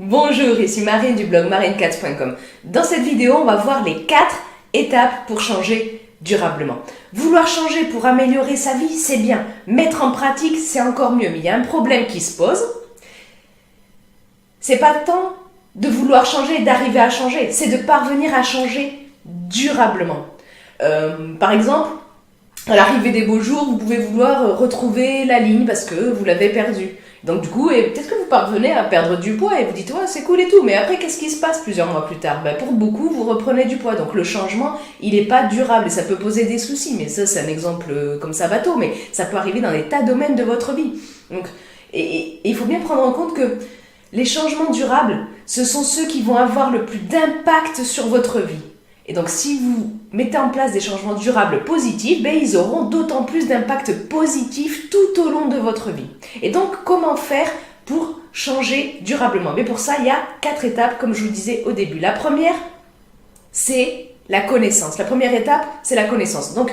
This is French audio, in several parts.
Bonjour, ici Marine du blog marinecats.com. Dans cette vidéo, on va voir les 4 étapes pour changer durablement. Vouloir changer pour améliorer sa vie, c'est bien. Mettre en pratique, c'est encore mieux. Mais il y a un problème qui se pose. C'est pas tant de vouloir changer et d'arriver à changer, c'est de parvenir à changer durablement. Par exemple, à l'arrivée des beaux jours, vous pouvez vouloir retrouver la ligne parce que vous l'avez perdue. Donc du coup, peut-être que vous parvenez à perdre du poids et vous dites « ouais, c'est cool et tout », mais après, qu'est-ce qui se passe plusieurs mois plus tard ? Pour beaucoup, vous reprenez du poids. Donc le changement, il n'est pas durable et ça peut poser des soucis. Mais ça, c'est un exemple comme ça bateau, mais ça peut arriver dans des tas de domaines de votre vie. Donc, et il faut bien prendre en compte que les changements durables, ce sont ceux qui vont avoir le plus d'impact sur votre vie. Et donc, si vous mettez en place des changements durables positifs, ils auront d'autant plus d'impact positif tout au long de votre vie. Et donc, comment faire pour changer durablement ? Mais pour ça, il y a 4 étapes, comme je vous disais au début. La première, c'est la connaissance. La première étape, c'est la connaissance. Donc,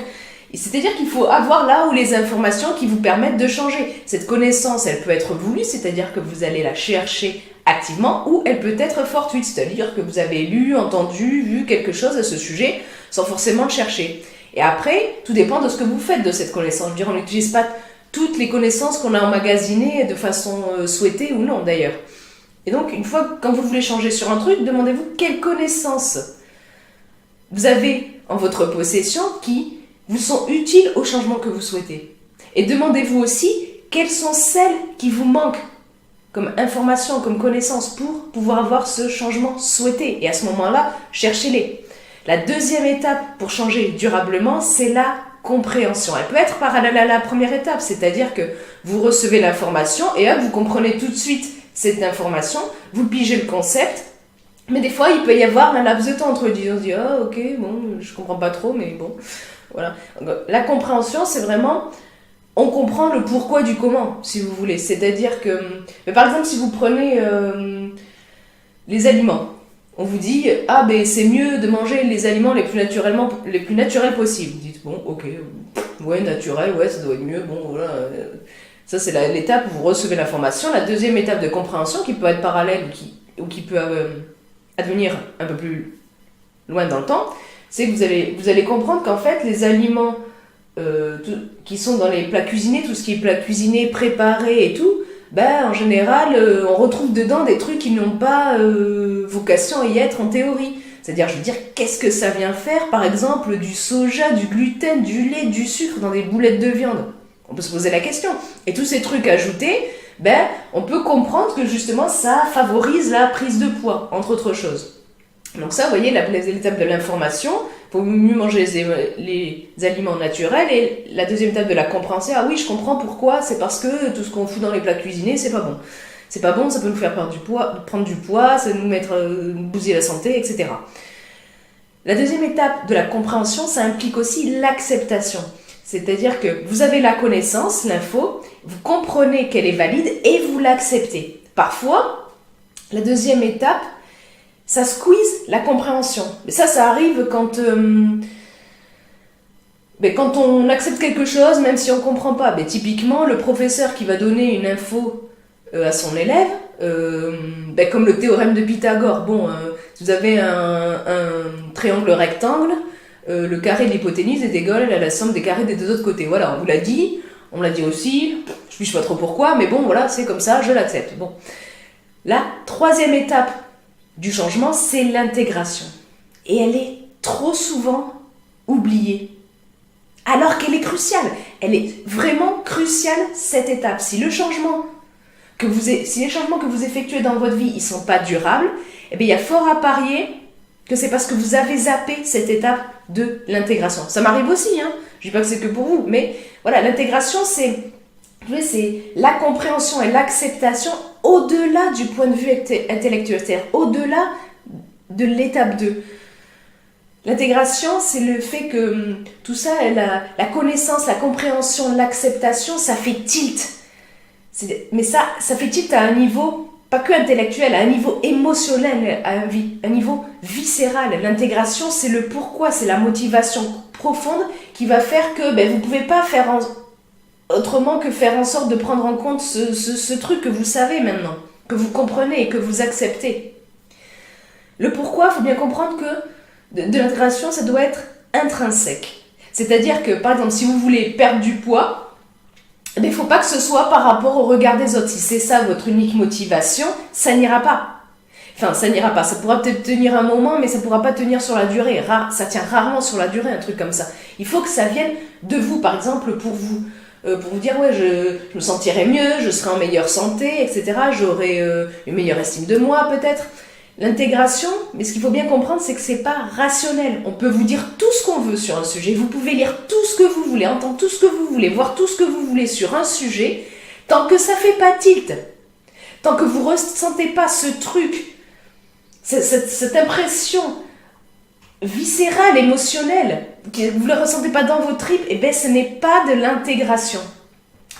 c'est-à-dire qu'il faut avoir là où les informations qui vous permettent de changer. Cette connaissance, elle peut être voulue, c'est-à-dire que vous allez la chercher activement, ou elle peut être fortuite, c'est-à-dire que vous avez lu, entendu, vu quelque chose à ce sujet sans forcément le chercher. Et après, tout dépend de ce que vous faites de cette connaissance. Je veux dire, on n'utilise pas toutes les connaissances qu'on a emmagasinées de façon souhaitée ou non d'ailleurs. Et donc, une fois, quand vous voulez changer sur un truc, demandez-vous quelles connaissances vous avez en votre possession qui vous sont utiles au changement que vous souhaitez. Et demandez-vous aussi quelles sont celles qui vous manquent comme information, comme connaissance pour pouvoir avoir ce changement souhaité. Et à ce moment-là, cherchez-les. La deuxième étape pour changer durablement, c'est la compréhension. Elle peut être parallèle à la première étape, c'est-à-dire que vous recevez l'information et hop, vous comprenez tout de suite cette information, vous pigez le concept, mais des fois, il peut y avoir un laps de temps entre les deux. On se dit « ah ok, bon, je comprends pas trop, mais bon ». Voilà. La compréhension, c'est vraiment... on comprend le pourquoi du comment, si vous voulez. C'est-à-dire que, par exemple, si vous prenez les aliments, on vous dit « ah, c'est mieux de manger les aliments les plus naturels possibles ». Vous dites « bon, ok, ouais, naturel, ouais, ça doit être mieux, bon, voilà ». Ça, c'est l'étape où vous recevez l'information. La deuxième étape de compréhension, qui peut être parallèle ou qui peut advenir un peu plus loin dans le temps, c'est que vous allez comprendre qu'en fait, les aliments qui sont dans les plats cuisinés, tout ce qui est plats cuisinés, préparés et tout, en général, on retrouve dedans des trucs qui n'ont pas vocation à y être en théorie. C'est-à-dire, je veux dire, qu'est-ce que ça vient faire, par exemple, du soja, du gluten, du lait, du sucre dans des boulettes de viande ? On peut se poser la question. Et tous ces trucs ajoutés, on peut comprendre que justement, ça favorise la prise de poids, entre autres choses. Donc ça, vous voyez, l'étape de l'information, il faut mieux manger les aliments naturels. Et la deuxième étape de la compréhension, ah oui, je comprends pourquoi, c'est parce que tout ce qu'on fout dans les plats cuisinés, c'est pas bon. C'est pas bon, ça peut nous faire prendre du poids, ça peut nous bousiller la santé, etc. La deuxième étape de la compréhension, ça implique aussi l'acceptation. C'est-à-dire que vous avez la connaissance, l'info, vous comprenez qu'elle est valide et vous l'acceptez. Parfois, la deuxième étape, ça squeeze la compréhension. Mais ça arrive quand on accepte quelque chose, même si on ne comprend pas. Typiquement, le professeur qui va donner une info à son élève, comme le théorème de Pythagore. Vous avez un triangle rectangle, le carré de l'hypoténuse est égal à la somme des carrés des deux autres côtés. Voilà, on vous l'a dit, on l'a dit aussi, je ne sais pas trop pourquoi, mais bon, voilà, c'est comme ça, je l'accepte. Bon. La troisième étape du changement, c'est l'intégration. Et elle est trop souvent oubliée. Alors qu'elle est cruciale. Elle est vraiment cruciale, cette étape. Si les changements que vous effectuez dans votre vie, ils ne sont pas durables, il y a fort à parier que c'est parce que vous avez zappé cette étape de l'intégration. Ça m'arrive aussi, hein. Je ne dis pas que c'est que pour vous, mais voilà, l'intégration, c'est la compréhension et l'acceptation au-delà du point de vue intellectuel, c'est-à-dire au-delà de l'étape 2. L'intégration, c'est le fait que tout ça, la connaissance, la compréhension, l'acceptation, ça fait tilt. Mais ça fait tilt à un niveau, pas que intellectuel, à un niveau émotionnel, à un niveau viscéral. L'intégration, c'est le pourquoi, c'est la motivation profonde qui va faire que vous ne pouvez pas faire autrement que faire en sorte de prendre en compte ce truc que vous savez maintenant. que vous comprenez et que vous acceptez. Le pourquoi, il faut bien comprendre que de l'intégration, ça doit être intrinsèque. C'est-à-dire que, par exemple, si vous voulez perdre du poids, il ne faut pas que ce soit par rapport au regard des autres. Si c'est ça votre unique motivation, ça n'ira pas. Enfin, ça n'ira pas. Ça pourra peut-être tenir un moment, mais ça ne pourra pas tenir sur la durée. Ça tient rarement sur la durée, un truc comme ça. Il faut que ça vienne de vous, par exemple, pour vous dire, ouais, je me sentirai mieux, je serai en meilleure santé, etc. J'aurai une meilleure estime de moi, peut-être. L'intégration, mais ce qu'il faut bien comprendre, c'est que c'est pas rationnel. On peut vous dire tout ce qu'on veut sur un sujet. Vous pouvez lire tout ce que vous voulez, entendre tout ce que vous voulez, voir tout ce que vous voulez sur un sujet. Tant que ça fait pas tilt, tant que vous ressentez pas ce truc, cette impression viscérale, émotionnelle, que vous ne le ressentez pas dans vos tripes, et bien ce n'est pas de l'intégration.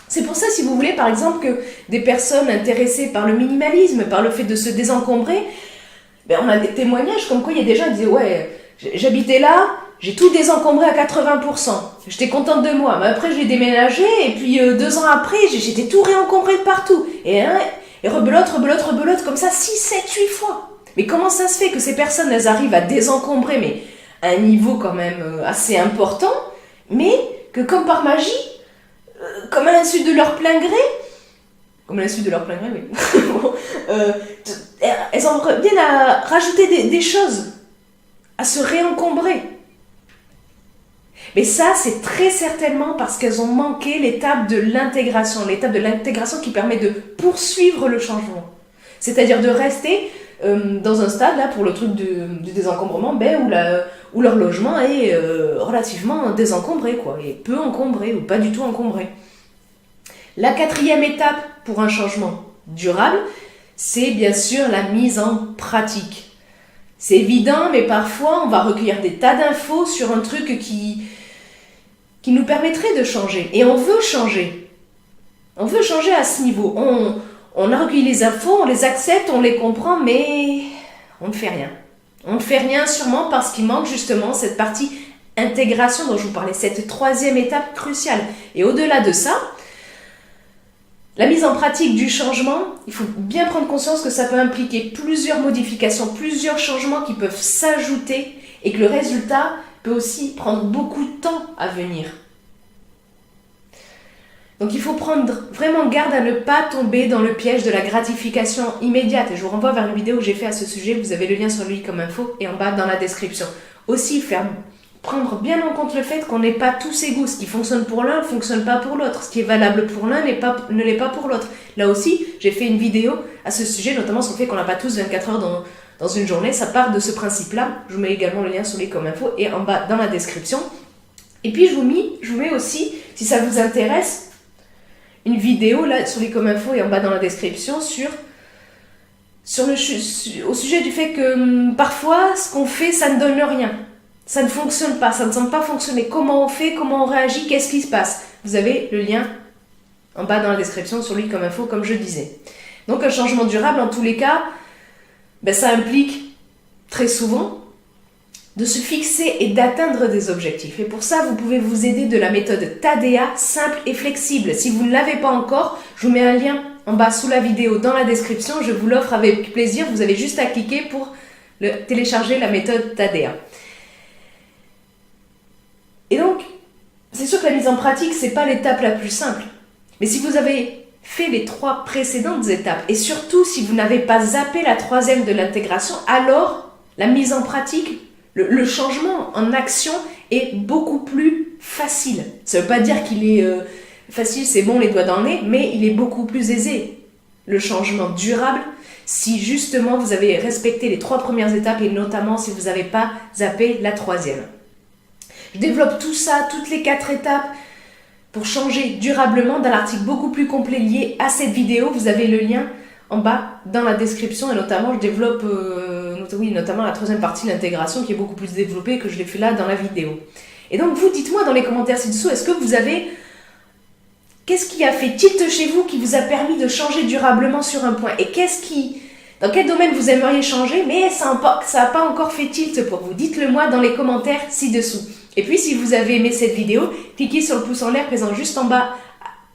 C'est pour ça, si vous voulez, par exemple, que des personnes intéressées par le minimalisme, par le fait de se désencombrer, ben on a des témoignages comme quoi il y a des gens qui disaient « Ouais, j'habitais là, j'ai tout désencombré à 80%. J'étais contente de moi. Mais après, j'ai déménagé et puis 2 ans après, j'étais tout réencombré de partout. Et rebelote, comme ça 6, 7, 8 fois. Mais comment ça se fait que ces personnes, elles arrivent à désencombrer, mais à un niveau quand même assez important, mais que comme par magie, comme à l'insu de leur plein gré, oui. Bon, elles en viennent à rajouter des choses, à se réencombrer. Mais ça, c'est très certainement parce qu'elles ont manqué l'étape de l'intégration qui permet de poursuivre le changement. C'est-à-dire de rester dans un stade, là, pour le truc du désencombrement, où leur logement est relativement désencombré, quoi, et peu encombré, ou pas du tout encombré. La 4e étape pour un changement durable, c'est bien sûr la mise en pratique. C'est évident, mais parfois on va recueillir des tas d'infos sur un truc qui nous permettrait de changer. Et on veut changer. On veut changer à ce niveau. On a recueilli les infos, on les accepte, on les comprend, mais on ne fait rien. On ne fait rien sûrement parce qu'il manque justement cette partie intégration dont je vous parlais, cette 3e étape cruciale. Et au-delà de ça, la mise en pratique du changement, il faut bien prendre conscience que ça peut impliquer plusieurs modifications, plusieurs changements qui peuvent s'ajouter et que le résultat peut aussi prendre beaucoup de temps à venir. Donc il faut prendre vraiment garde à ne pas tomber dans le piège de la gratification immédiate. Et je vous renvoie vers une vidéo que j'ai faite à ce sujet, vous avez le lien sur lui comme info et en bas dans la description. Aussi, prendre bien en compte le fait qu'on n'est pas tous égaux. Ce qui fonctionne pour l'un ne fonctionne pas pour l'autre. Ce qui est valable pour l'un ne l'est pas pour l'autre. Là aussi, j'ai fait une vidéo à ce sujet, notamment sur le fait qu'on n'a pas tous 24 heures dans une journée. Ça part de ce principe-là. Je vous mets également le lien sur les comme info et en bas dans la description. Et puis je vous mets aussi, si ça vous intéresse, une vidéo là sur les comme info et en bas dans la description au sujet du fait que parfois ce qu'on fait ça ne donne rien. Ça ne fonctionne pas, ça ne semble pas fonctionner. Comment on fait, comment on réagit, qu'est-ce qui se passe? Vous avez le lien en bas dans la description sur lui comme info, comme je disais. Donc un changement durable, en tous les cas, ça implique très souvent de se fixer et d'atteindre des objectifs. Et pour ça, vous pouvez vous aider de la méthode TADEA, simple et flexible. Si vous ne l'avez pas encore, je vous mets un lien en bas sous la vidéo dans la description. Je vous l'offre avec plaisir. Vous avez juste à cliquer pour télécharger la méthode TADEA. Et donc, c'est sûr que la mise en pratique, c'est pas l'étape la plus simple. Mais si vous avez fait les 3 précédentes étapes, et surtout si vous n'avez pas zappé la 3e de l'intégration, alors la mise en pratique, le changement en action est beaucoup plus facile. Ça ne veut pas dire qu'il est facile, c'est bon, les doigts dans le nez, mais il est beaucoup plus aisé. Le changement durable, si justement vous avez respecté les 3 premières étapes, et notamment si vous n'avez pas zappé la 3e. Je développe tout ça, toutes les 4 étapes pour changer durablement dans l'article beaucoup plus complet lié à cette vidéo. Vous avez le lien en bas dans la description et notamment je développe notamment la 3e partie, l'intégration qui est beaucoup plus développée que je l'ai fait là dans la vidéo. Et donc vous dites-moi dans les commentaires ci-dessous, qu'est-ce qui a fait tilt chez vous qui vous a permis de changer durablement sur un point? Et dans quel domaine vous aimeriez changer mais ça n'a pas encore fait tilt pour vous? Dites-le moi dans les commentaires ci-dessous. Et puis, si vous avez aimé cette vidéo, cliquez sur le pouce en l'air présent juste en bas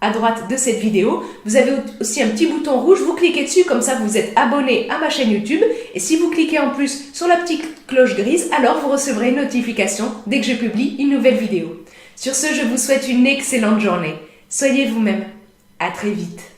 à droite de cette vidéo. Vous avez aussi un petit bouton rouge, vous cliquez dessus, comme ça vous êtes abonné à ma chaîne YouTube. Et si vous cliquez en plus sur la petite cloche grise, alors vous recevrez une notification dès que je publie une nouvelle vidéo. Sur ce, je vous souhaite une excellente journée. Soyez vous-même. À très vite.